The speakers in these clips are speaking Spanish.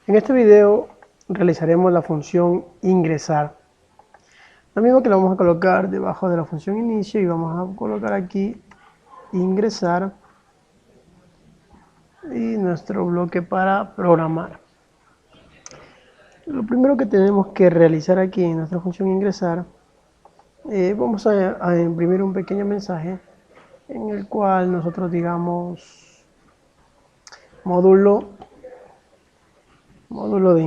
En este video realizaremos la función ingresar. Lo mismo que lo vamos a colocar debajo de la función inicio y vamos a colocar aquí ingresar y nuestro bloque para programar. Lo primero que tenemos que realizar aquí en nuestra función ingresar, vamos a imprimir un pequeño mensaje en el cual nosotros digamos módulo de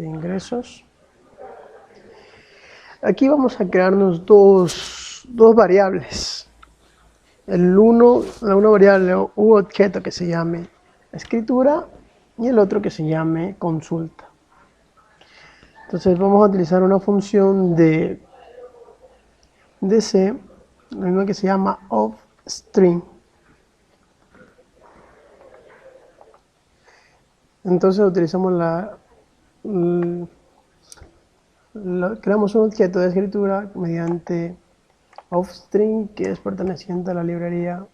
ingresos. Aquí vamos a crearnos dos variables. Una variable u objeto que se llame escritura y el otro que se llame consulta. Entonces vamos a utilizar una función de C, la misma que se llama offString. Entonces utilizamos creamos un objeto de escritura mediante offString, que es perteneciente a la librería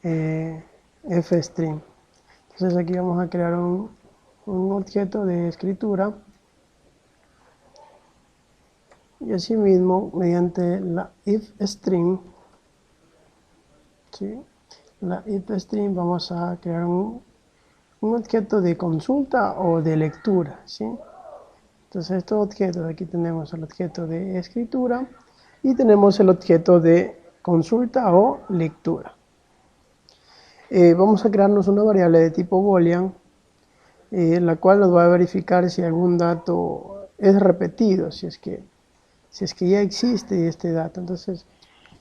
fstring. Entonces aquí vamos a crear un objeto de escritura y asimismo mediante la ifstring, ¿sí? La ifstring vamos a crear un objeto de consulta o de lectura, ¿sí? Entonces estos objetos, aquí tenemos el objeto de escritura y tenemos el objeto de consulta o lectura. Vamos a crearnos una variable de tipo boolean, la cual nos va a verificar si algún dato es repetido, si es que ya existe este dato. Entonces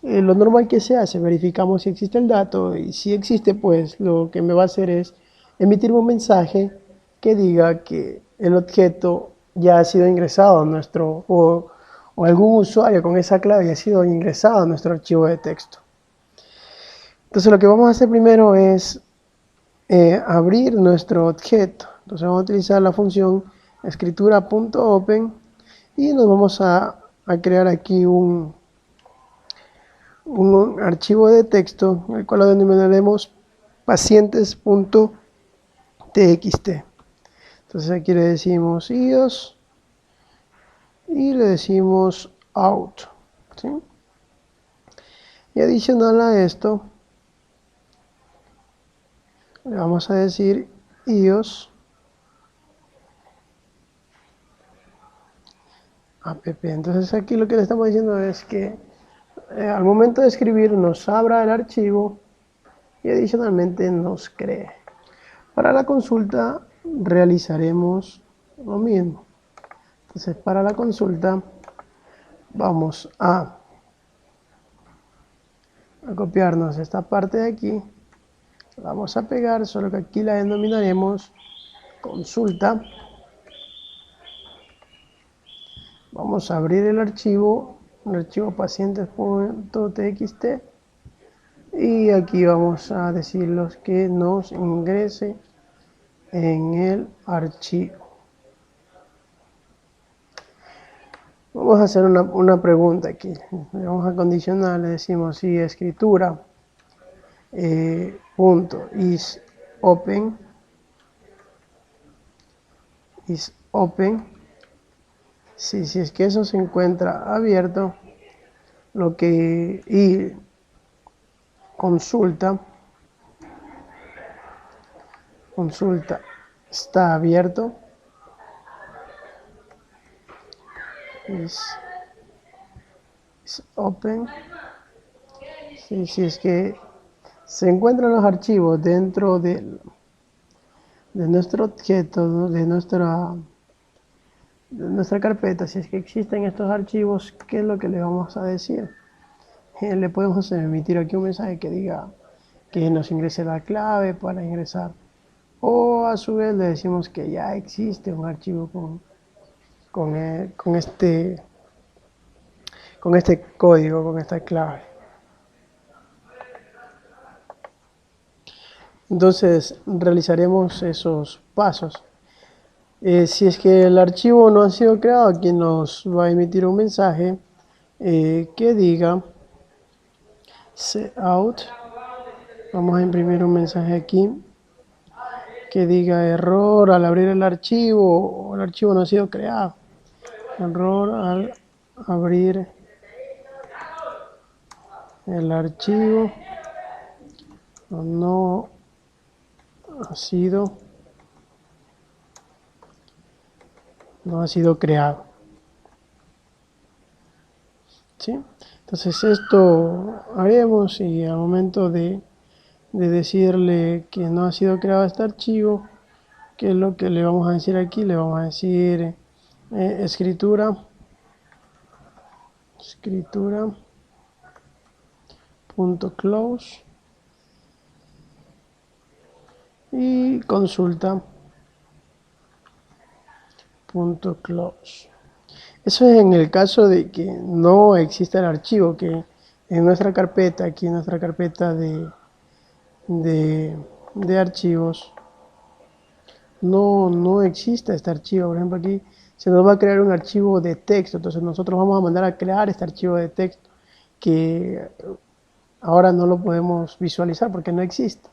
lo normal que se hace, verificamos si existe el dato, y si existe, pues lo que me va a hacer es emitir un mensaje que diga que el objeto ya ha sido ingresado a nuestro, o algún usuario con esa clave ya ha sido ingresado a nuestro archivo de texto. Entonces lo que vamos a hacer primero es abrir nuestro objeto. Entonces vamos a utilizar la función escritura.open y nos vamos a crear aquí un archivo de texto, el cual lo denominaremos pacientes.txt. Entonces aquí le decimos iOS y le decimos out, ¿sí? Y adicional a esto le vamos a decir iOS app. Entonces aquí lo que le estamos diciendo es que al momento de escribir nos abra el archivo y adicionalmente nos cree. Para la consulta realizaremos lo mismo. Entonces para la consulta vamos a copiarnos esta parte de aquí, la vamos a pegar, solo que aquí la denominaremos consulta. Vamos a abrir el archivo pacientes.txt y aquí vamos a decirles que nos ingrese en el archivo. Vamos a hacer una pregunta aquí. Le vamos a condicionar, le decimos si escritura punto is open si es que eso se encuentra abierto, y consulta está abierto, is open, si es que se encuentran los archivos dentro de nuestro objeto, de nuestra carpeta, si es que existen estos archivos, ¿qué es lo que le vamos a decir? Le podemos emitir aquí un mensaje que diga que nos ingrese la clave para ingresar, o a su vez le decimos que ya existe un archivo con este código, con esta clave. Entonces realizaremos esos pasos. Si es que el archivo no ha sido creado, aquí nos va a emitir un mensaje que diga cout. Vamos a imprimir un mensaje aquí que diga error al abrir el archivo o el archivo no ha sido creado. Error al abrir el archivo no ha sido creado. ¿Sí? Entonces esto haremos y al momento de decirle que no ha sido creado este archivo, ¿qué es lo que le vamos a decir aquí? Le vamos a decir escritura punto close y consulta punto close. Eso es en el caso de que no exista el archivo, que en nuestra carpeta, aquí en nuestra carpeta de archivos, no existe este archivo. Por ejemplo, aquí se nos va a crear un archivo de texto, entonces nosotros vamos a mandar a crear este archivo de texto, que ahora no lo podemos visualizar porque no existe.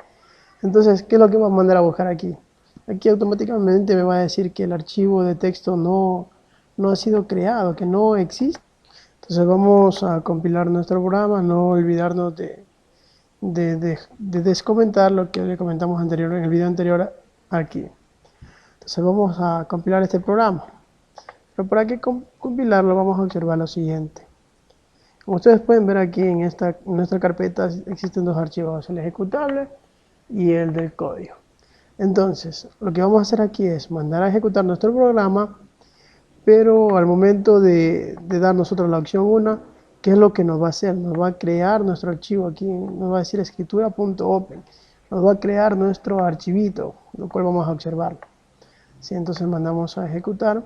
Entonces, ¿qué es lo que vamos a mandar a buscar aquí? Aquí automáticamente me va a decir que el archivo de texto no ha sido creado, que no existe. Entonces vamos a compilar nuestro programa, no olvidarnos de descomentar lo que le comentamos en el video anterior aquí. Entonces vamos a compilar este programa. Pero para que compilarlo vamos a observar lo siguiente. Como ustedes pueden ver aquí en nuestra carpeta existen dos archivos, el ejecutable y el del código. Entonces, lo que vamos a hacer aquí es mandar a ejecutar nuestro programa, pero al momento de dar nosotros la opción 1, ¿qué es lo que nos va a hacer? Nos va a crear nuestro archivo aquí, nos va a decir escritura.open, nos va a crear nuestro archivito, lo cual vamos a observar. ¿Sí? Entonces mandamos a ejecutar,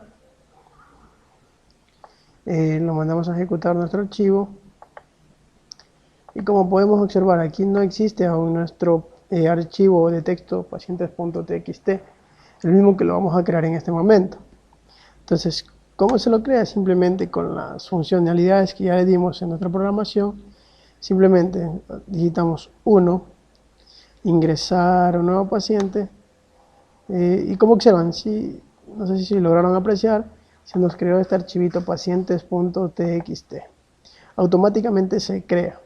lo mandamos a ejecutar nuestro archivo, y como podemos observar aquí no existe aún nuestro archivo de texto pacientes.txt, el mismo que lo vamos a crear en este momento. Entonces, ¿cómo se lo crea? Simplemente con las funcionalidades que ya le dimos en nuestra programación. Simplemente digitamos 1, ingresar un nuevo paciente, y como observan, no sé si lograron apreciar, se nos creó este archivito pacientes.txt. Automáticamente se crea,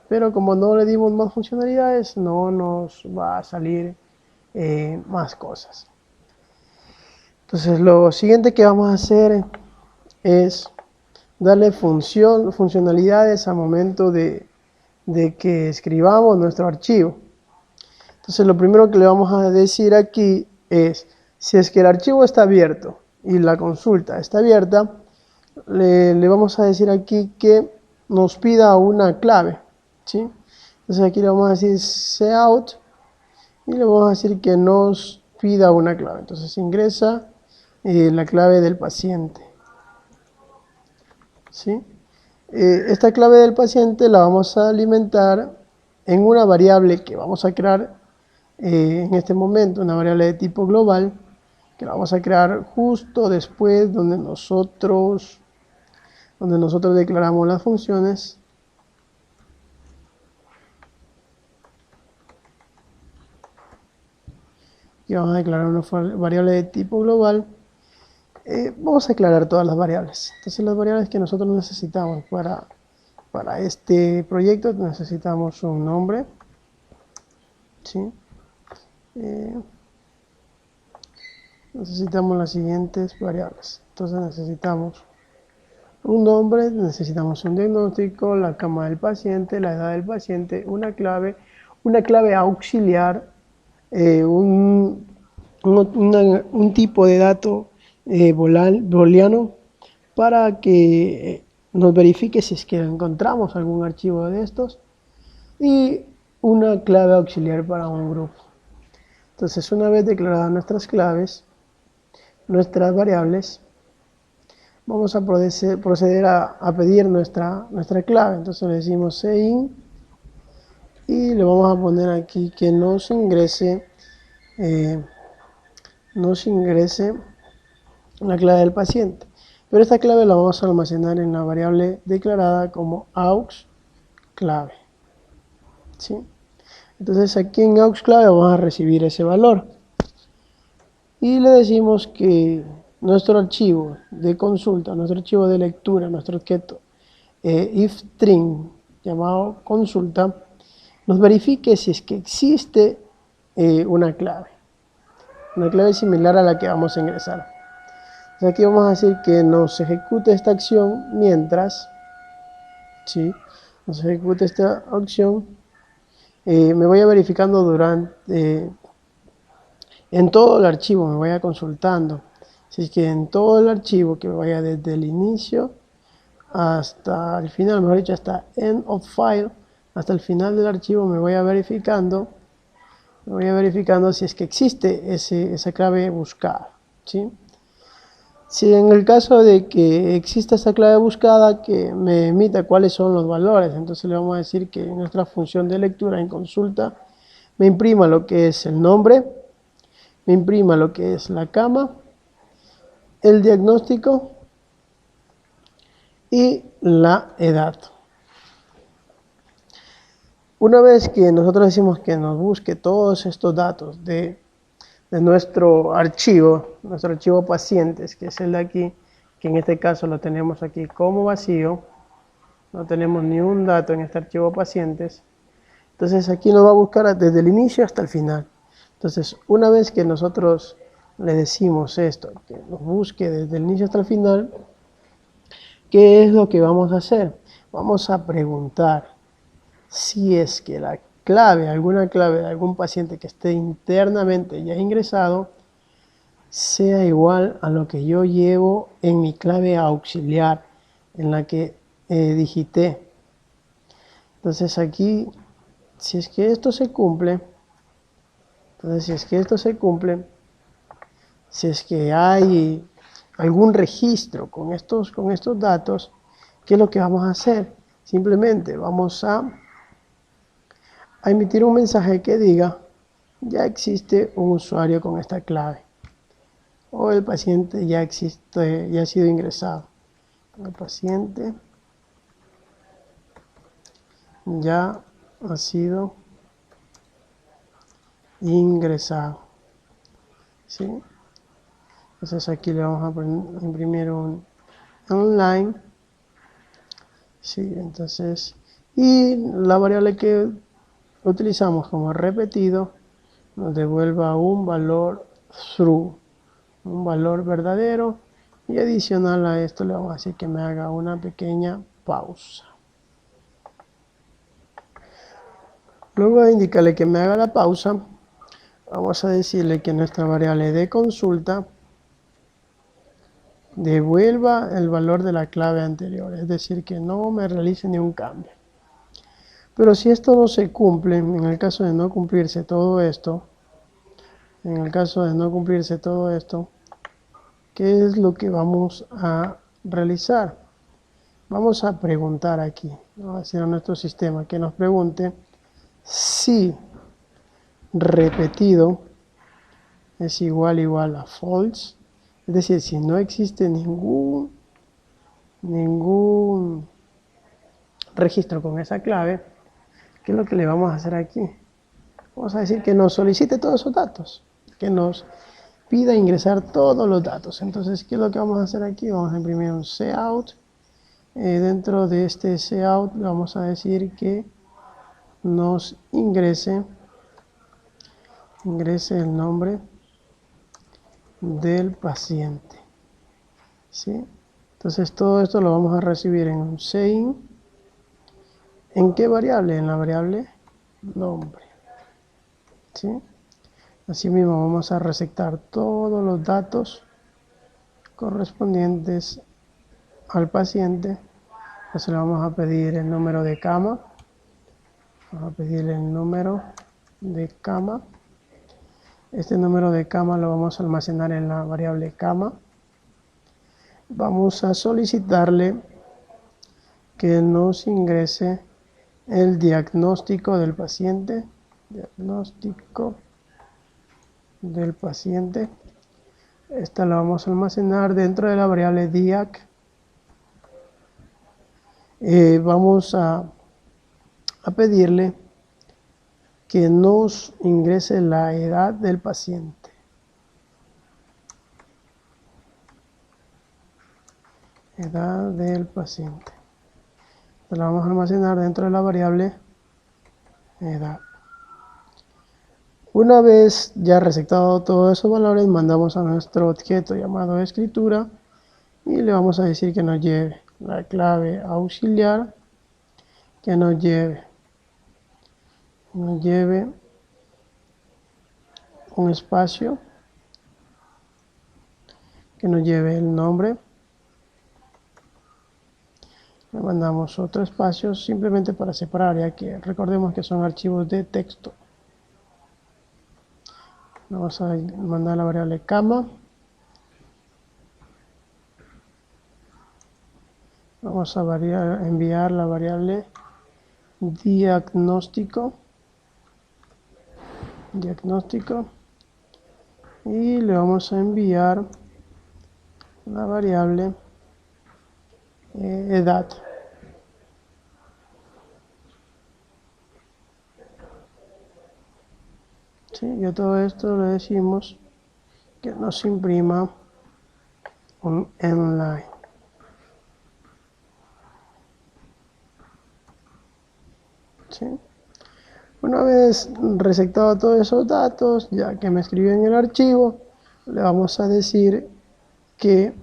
pero como no le dimos más funcionalidades, no nos va a salir más cosas. Entonces lo siguiente que vamos a hacer es darle funcionalidades al momento de que escribamos nuestro archivo. Entonces lo primero que le vamos a decir aquí es, si es que el archivo está abierto y la consulta está abierta, le vamos a decir aquí que nos pida una clave, ¿sí? Entonces aquí le vamos a decir cout y le vamos a decir que nos pida una clave. Entonces ingresa la clave del paciente, ¿sí? Esta clave del paciente la vamos a alimentar en una variable que vamos a crear en este momento, una variable de tipo global, que la vamos a crear justo después donde nosotros declaramos las funciones. Y vamos a declarar una variable de tipo global. Vamos a declarar todas las variables. Entonces las variables que nosotros necesitamos para este proyecto, necesitamos un nombre, ¿sí? Necesitamos las siguientes variables. Entonces necesitamos un nombre, necesitamos un diagnóstico, la cama del paciente, la edad del paciente, una clave auxiliar, un tipo de dato booleano para que nos verifique si es que encontramos algún archivo de estos, y una clave auxiliar para un grupo. Entonces, una vez declaradas nuestras claves, nuestras variables, vamos a proceder a pedir nuestra clave. Entonces le decimos cin y le vamos a poner aquí que nos ingrese la clave del paciente, pero esta clave la vamos a almacenar en la variable declarada como aux clave, ¿sí? Entonces aquí en aux clave vamos a recibir ese valor. y le decimos que nuestro archivo de consulta, nuestro archivo de lectura, nuestro objeto ifstring llamado consulta, nos verifique si es que existe una clave similar a la que vamos a ingresar. Entonces aquí vamos a decir que nos ejecute esta acción mientras, ¿sí? Nos ejecute esta acción, me vaya verificando durante, en todo el archivo, me vaya consultando. Si es que en todo el archivo, que vaya desde el inicio hasta el final, mejor dicho, hasta end of file, hasta el final del archivo, me voy verificando si es que existe esa clave buscada, ¿sí? Si en el caso de que exista esa clave buscada que me emita cuáles son los valores, entonces le vamos a decir que en nuestra función de lectura en consulta me imprima lo que es el nombre, me imprima lo que es la cama, el diagnóstico y la edad. Una vez que nosotros decimos que nos busque todos estos datos de nuestro archivo pacientes, que es el de aquí, que en este caso lo tenemos aquí como vacío, no tenemos ni un dato en este archivo pacientes, entonces aquí nos va a buscar desde el inicio hasta el final. Entonces, una vez que nosotros le decimos esto, que nos busque desde el inicio hasta el final, ¿qué es lo que vamos a hacer? Vamos a preguntar si es que la clave, alguna clave de algún paciente que esté internamente ya ingresado, sea igual a lo que yo llevo en mi clave auxiliar, en la que digité. Entonces aquí, si es que esto se cumple, si es que hay algún registro con estos datos, ¿qué es lo que vamos a hacer? Simplemente vamos a emitir un mensaje que diga, ya existe un usuario con esta clave, o el paciente ya ha sido ingresado. El paciente ya ha sido ingresado, ¿sí? Entonces aquí le vamos a imprimir un online, ¿sí? Entonces, y la variable que utilizamos como repetido nos devuelva un valor true, un valor verdadero, y adicional a esto le vamos a decir que me haga una pequeña pausa. Luego de indicarle que me haga la pausa, vamos a decirle que nuestra variable de consulta devuelva el valor de la clave anterior, es decir, que no me realice ni un cambio. Pero si esto no se cumple, en el caso de no cumplirse todo esto, ¿qué es lo que vamos a realizar? Vamos a preguntar aquí, vamos a decir a nuestro sistema que nos pregunte si repetido es igual a false, es decir, si no existe ningún registro con esa clave, ¿qué es lo que le vamos a hacer aquí? Vamos a decir que nos solicite todos esos datos, que nos pida ingresar todos los datos. Entonces, ¿qué es lo que vamos a hacer aquí? Vamos a imprimir un cout. Dentro de este cout le vamos a decir que nos ingrese el nombre del paciente, ¿sí? Entonces todo esto lo vamos a recibir en un sein. ¿En qué variable? En la variable nombre, ¿sí? Asimismo vamos a receptar todos los datos correspondientes al paciente. Entonces le vamos a pedir el número de cama. Vamos a pedirle el número de cama. Este número de cama lo vamos a almacenar en la variable cama. Vamos a solicitarle que nos ingrese el diagnóstico del paciente. Esta la vamos a almacenar dentro de la variable diac. Vamos a pedirle que nos ingrese la edad del paciente. edad del paciente. La vamos a almacenar dentro de la variable edad. Una vez ya resetado todos esos valores, mandamos a nuestro objeto llamado escritura y le vamos a decir que nos lleve la clave auxiliar, que nos lleve un espacio, que nos lleve el nombre. Le mandamos otro espacio simplemente para separar, ya que recordemos que son archivos de texto. Vamos a mandar la variable cama. Vamos a enviar la variable diagnóstico. Y le vamos a enviar la variable edad. ¿Sí? Y a todo esto le decimos que nos imprima un endline. ¿Sí? Una vez resetado todos esos datos, ya que me escribió en el archivo, le vamos a decir que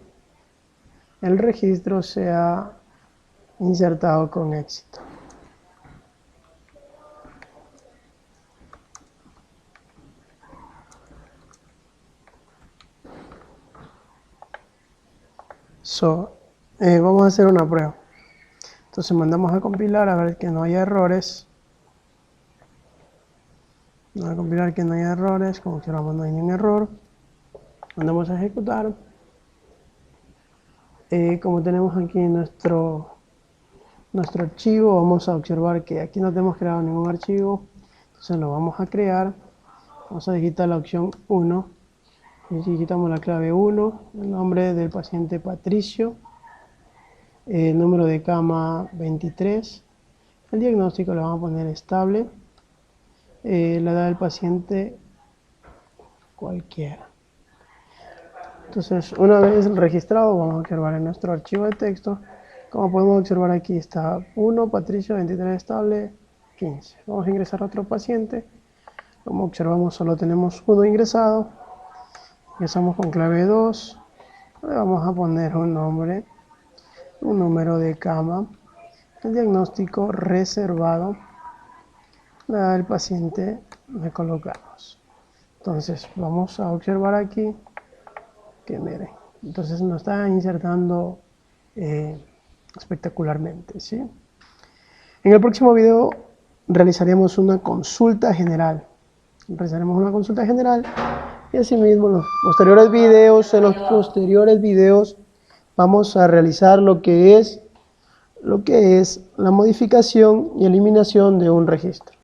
el registro se ha insertado con éxito. Vamos a hacer una prueba. Entonces mandamos a compilar a ver que no haya errores. Vamos a compilar que no haya errores, como que no hay ningún error. Mandamos a ejecutar. Como tenemos aquí nuestro archivo, vamos a observar que aquí no tenemos creado ningún archivo. Entonces lo vamos a crear. Vamos a digitar la opción 1. Y digitamos la clave 1, el nombre del paciente Patricio, el número de cama 23, el diagnóstico le vamos a poner estable, la edad del paciente cualquiera. Entonces, una vez registrado, vamos a observar en nuestro archivo de texto. Como podemos observar aquí está 1, Patricio, 23 estable, 15. Vamos a ingresar a otro paciente. Como observamos, solo tenemos uno ingresado. Ingresamos con clave 2. Le vamos a poner un nombre, un número de cama, el diagnóstico reservado, la edad del paciente le colocamos. Entonces, vamos a observar aquí que miren, entonces nos está insertando espectacularmente, ¿sí? En el próximo video realizaremos una consulta general. Y asimismo en los posteriores videos vamos a realizar lo que es la modificación y eliminación de un registro.